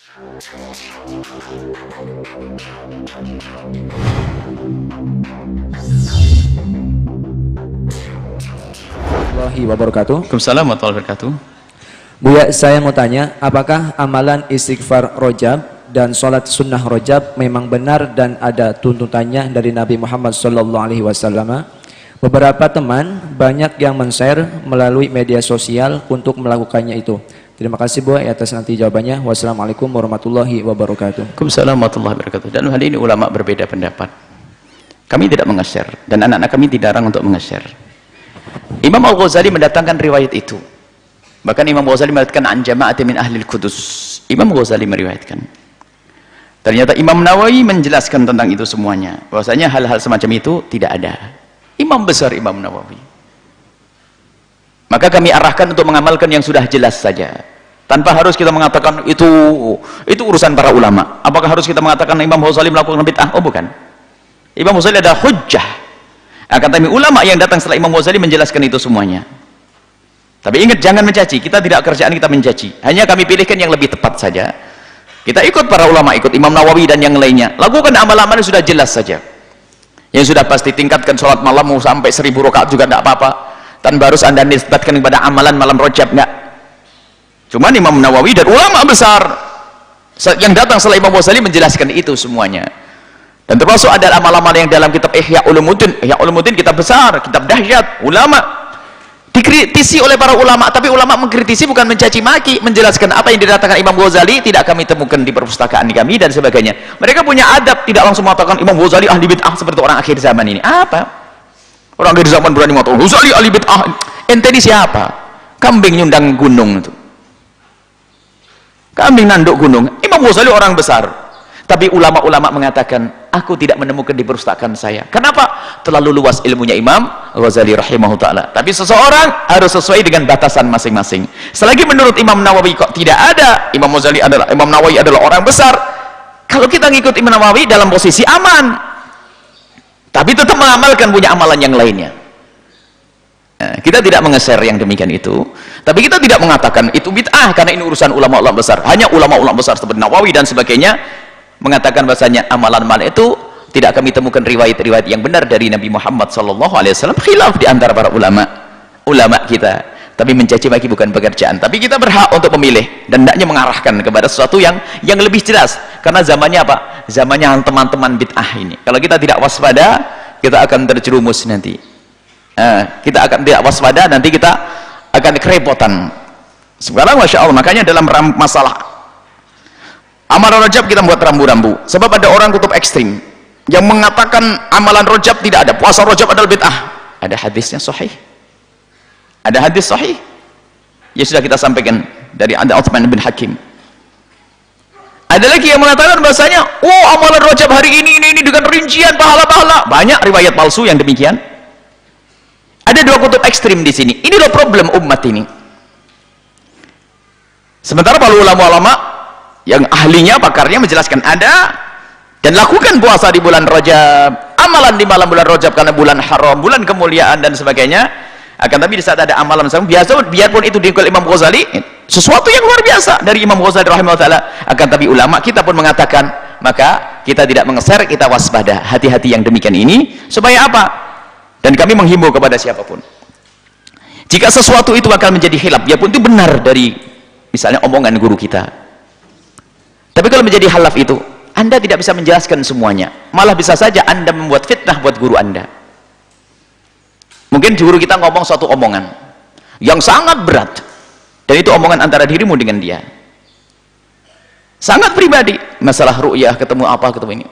Warahmatullahi wabarakatuh. Waalaikumsalam warahmatullahi wabarakatuh. Buya, saya mau tanya, apakah amalan istighfar rojab dan sholat sunnah rojab memang benar dan ada tuntutannya dari Nabi Muhammad SAW? Beberapa teman banyak yang men-share melalui media sosial untuk melakukannya itu. Terima kasih Buya atas nanti jawabannya. Wassalamualaikum warahmatullahi wabarakatuh. Waalaikumsalam warahmatullahi wabarakatuh. Dan hal ini ulama berbeda pendapat. Kami tidak menge-share dan anak-anak kami dilarang untuk menge-share. Imam Al-Ghazali mendatangkan riwayat itu. Bahkan Imam Ghazali meriwayatkan an jama'ati min ahli al-Qudus. Imam Ghazali meriwayatkan. Ternyata Imam Nawawi menjelaskan tentang itu semuanya. Bahwasanya hal-hal semacam itu tidak ada. Imam besar Imam Nawawi. Maka kami arahkan untuk mengamalkan yang sudah jelas saja. Tanpa harus kita mengatakan itu urusan para ulama. Apakah harus kita mengatakan Imam Ghazali melakukan bid'ah? Oh bukan. Imam Ghazali ada hujjah. Akan tapi ulama yang datang setelah Imam Ghazali menjelaskan itu semuanya. Tapi ingat, jangan mencaci. Kita tidak kerjaan kita mencaci. Hanya kami pilihkan yang lebih tepat saja. Kita ikut para ulama, ikut Imam Nawawi dan yang lainnya. Lakukan amal-amal yang sudah jelas saja. Yang sudah pasti, tingkatkan sholat malam mau sampai 1000 rakaat juga tidak apa-apa. Tanpa harus anda nisbatkan kepada amalan malam rojab, enggak. Cuman Imam Nawawi dan ulama besar yang datang setelah Imam Ghazali menjelaskan itu semuanya. Dan termasuk ada amal-amal yang dalam kitab Ihya Ulumuddin. Ihya Ulumuddin kitab besar, kitab dahsyat, ulama dikritisi oleh para ulama, tapi ulama mengkritisi bukan mencaci maki, menjelaskan apa yang dikatakan Imam Ghazali tidak kami temukan di perpustakaan kami dan sebagainya. Mereka punya adab, tidak langsung mengatakan Imam Ghazali ahli bid'ah seperti orang akhir zaman ini. Apa? Orang akhir zaman berani mengatakan Ghazali ahli bid'ah. Ente ini siapa? Kambing nyundang gunung itu. Kambing nanduk gunung. Imam Ghazali orang besar. Tapi ulama-ulama mengatakan, aku tidak menemukan di perpustakaan saya. Kenapa? Terlalu luas ilmunya Imam Ghazali rahimahullah ta'ala. Tapi seseorang harus sesuai dengan batasan masing-masing. Selagi menurut Imam Nawawi kok tidak ada, Imam Nawawi adalah orang besar. Kalau kita ngikut Imam Nawawi dalam posisi aman. Tapi tetap mengamalkan punya amalan yang lainnya. Nah, kita tidak menge-share yang demikian itu. Tapi kita tidak mengatakan itu bid'ah karena ini urusan ulama-ulama besar. Hanya ulama-ulama besar seperti Nawawi dan sebagainya mengatakan bahasanya amalan-amalan itu tidak kami temukan riwayat-riwayat yang benar dari Nabi Muhammad SAW. Khilaf di antara para ulama kita. Tapi mencaci maki bukan pekerjaan. Tapi kita berhak untuk memilih dan hendaknya mengarahkan kepada sesuatu yang lebih jelas. Karena zamannya apa? Zamannya teman-teman bid'ah ini. Kalau kita tidak waspada, kita akan terjerumus nanti. Kita akan tidak waspada, nanti kita akan kerepotan. Sekarang Masya Allah, makanya dalam masalah amalan rojab kita buat rambu-rambu. Sebab ada orang kutub ekstrim yang mengatakan amalan rojab tidak ada, puasa rojab adalah bid'ah. Ada hadisnya sahih. Ada hadis sahih. Ya sudah kita sampaikan dari ada Utsman bin Hakim. Ada lagi yang mengatakan bahasanya, oh amalan rojab hari ini dengan rincian pahala-pahala. Banyak riwayat palsu yang demikian. Ada dua kutub ekstrim di sini. Ini loh problem umat ini. Sementara para ulama-ulama yang ahlinya, pakarnya menjelaskan ada dan lakukan puasa di bulan Rajab, amalan di malam bulan Rajab karena bulan haram, bulan kemuliaan dan sebagainya. Akan tapi di saat ada amalan biasa, biarpun itu diikut Imam Ghazali, sesuatu yang luar biasa dari Imam Ghazali rahimahullah ta'ala. Akan tapi ulama kita pun mengatakan, maka kita tidak menge-share, kita waspada, hati-hati yang demikian ini. Supaya apa? Dan kami menghimbau kepada siapapun, jika sesuatu itu bakal menjadi khilaf, biarpun itu benar dari misalnya omongan guru kita, tapi kalau menjadi halaf itu, anda tidak bisa menjelaskan semuanya, malah bisa saja anda membuat fitnah buat guru anda. Mungkin guru kita ngomong suatu omongan yang sangat berat, dan itu omongan antara dirimu dengan dia, sangat pribadi, masalah ru'yah, ketemu apa, ketemu ini,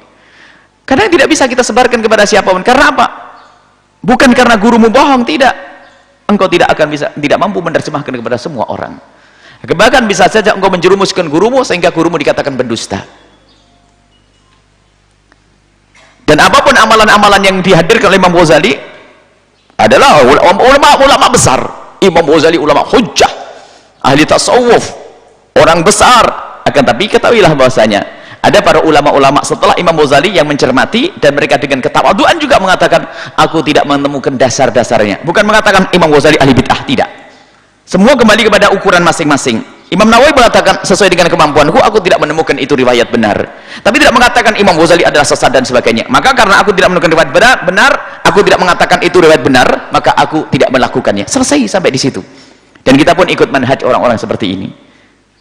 karena tidak bisa kita sebarkan kepada siapapun. Karena apa? Bukan karena gurumu bohong, tidak. Engkau tidak mampu menerjemahkan kepada semua orang. Bahkan bisa saja engkau menjerumuskan gurumu sehingga gurumu dikatakan pendusta. Dan apapun amalan-amalan yang dihadirkan oleh Imam Ghazali adalah ulama besar. Imam Ghazali ulama hujjah, ahli tasawuf, orang besar. Akan tapi ketahuilah bahwasanya ada para ulama-ulama setelah Imam Ghazali yang mencermati dan mereka dengan ketawaduan juga mengatakan, aku tidak menemukan dasar-dasarnya. Bukan mengatakan Imam Ghazali ahli bid'ah, tidak. Semua kembali kepada ukuran masing-masing. Imam Nawawi mengatakan sesuai dengan kemampuanku, aku tidak menemukan itu riwayat benar. Tapi tidak mengatakan Imam Ghazali adalah sesat dan sebagainya. Maka karena aku tidak menemukan riwayat benar, aku tidak mengatakan itu riwayat benar, maka aku tidak melakukannya. Selesai sampai di situ. Dan kita pun ikut manhaj orang-orang seperti ini.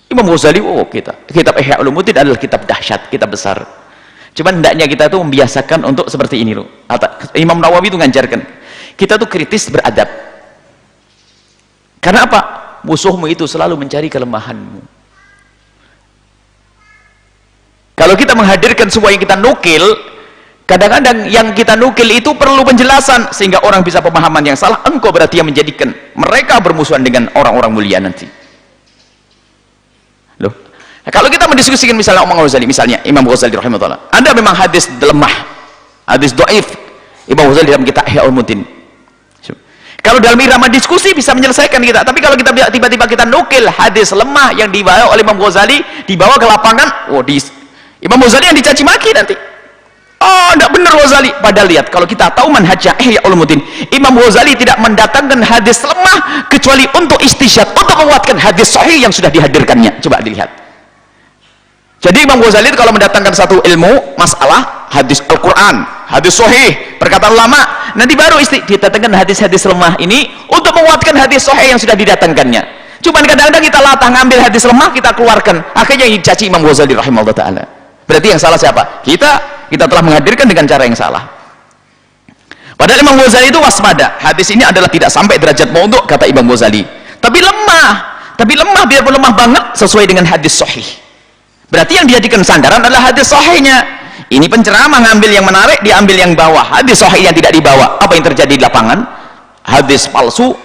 Imam Ghazali, kitab Ihya Ulumuddin adalah kitab dahsyat, kitab besar. Cuman hendaknya kita tuh membiasakan untuk seperti ini loh. Imam Nawawi itu ngajarkan kita tuh kritis beradab. Karena apa? Musuhmu itu selalu mencari kelemahanmu. Kalau kita menghadirkan semua yang kita nukil, kadang-kadang yang kita nukil itu perlu penjelasan sehingga orang bisa pemahaman yang salah. Engkau berarti yang menjadikan mereka bermusuhan dengan orang-orang mulia nanti. Loh, kalau kita mendiskusikan misalnya Imam Ghazali rahimahullah, ada memang hadis lemah, hadis dhaif Imam Ghazali dalam kitab Ihya Ulumuddin. Kalau dalam irama diskusi bisa menyelesaikan kita, tapi kalau kita tiba-tiba kita nukil hadis lemah yang dibawa oleh Imam Ghazali, dibawa ke lapangan, Imam Ghazali yang dicaci maki nanti. Oh, tidak benar Ghazali. Padahal lihat, kalau kita tahu manhajnya Ihya Ulumuddin, Imam Ghazali tidak mendatangkan hadis lemah kecuali untuk istisyad, untuk menguatkan hadis sahih yang sudah dihadirkannya. Coba dilihat. Jadi Imam Ghazali kalau mendatangkan satu ilmu, masalah, hadis Al-Quran, hadis sahih, perkataan ulama, nanti baru didatangkan hadis-hadis lemah ini untuk menguatkan hadis sahih yang sudah didatangkannya. Cuman kadang-kadang kita latah ngambil hadis lemah, kita keluarkan, akhirnya yang dicaci Imam Ghazali rahimahullah ta'ala. Berarti yang salah siapa? Kita telah menghadirkan dengan cara yang salah. Padahal Imam Ghazali itu waspada, hadis ini adalah tidak sampai derajat maudhu, kata Imam Ghazali, tapi lemah biarpun lemah banget sesuai dengan hadis sahih. Berarti yang dijadikan sandaran adalah hadis sahihnya. Ini penceramah ngambil yang menarik, diambil yang bawah, hadis sahih yang tidak dibawa. Apa yang terjadi di lapangan? Hadis palsu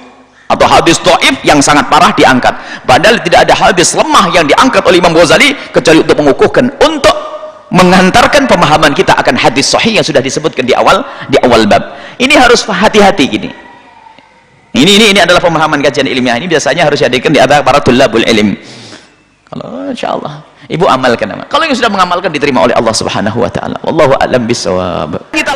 atau hadis dhaif yang sangat parah diangkat. Padahal tidak ada hadis lemah yang diangkat oleh Imam Ghazali kecuali untuk mengukuhkan, untuk mengantarkan pemahaman kita akan hadis sahih yang sudah disebutkan di awal bab. Ini harus hati-hati gini. Ini adalah pemahaman kajian ilmiah. Ini biasanya harus dihadirkan di antara para tulabul ilm. Kalau insyaallah ibu amalkan, kalau yang sudah mengamalkan diterima oleh Allah Subhanahu wa taala. Wallahu a'lam bishawab. Kita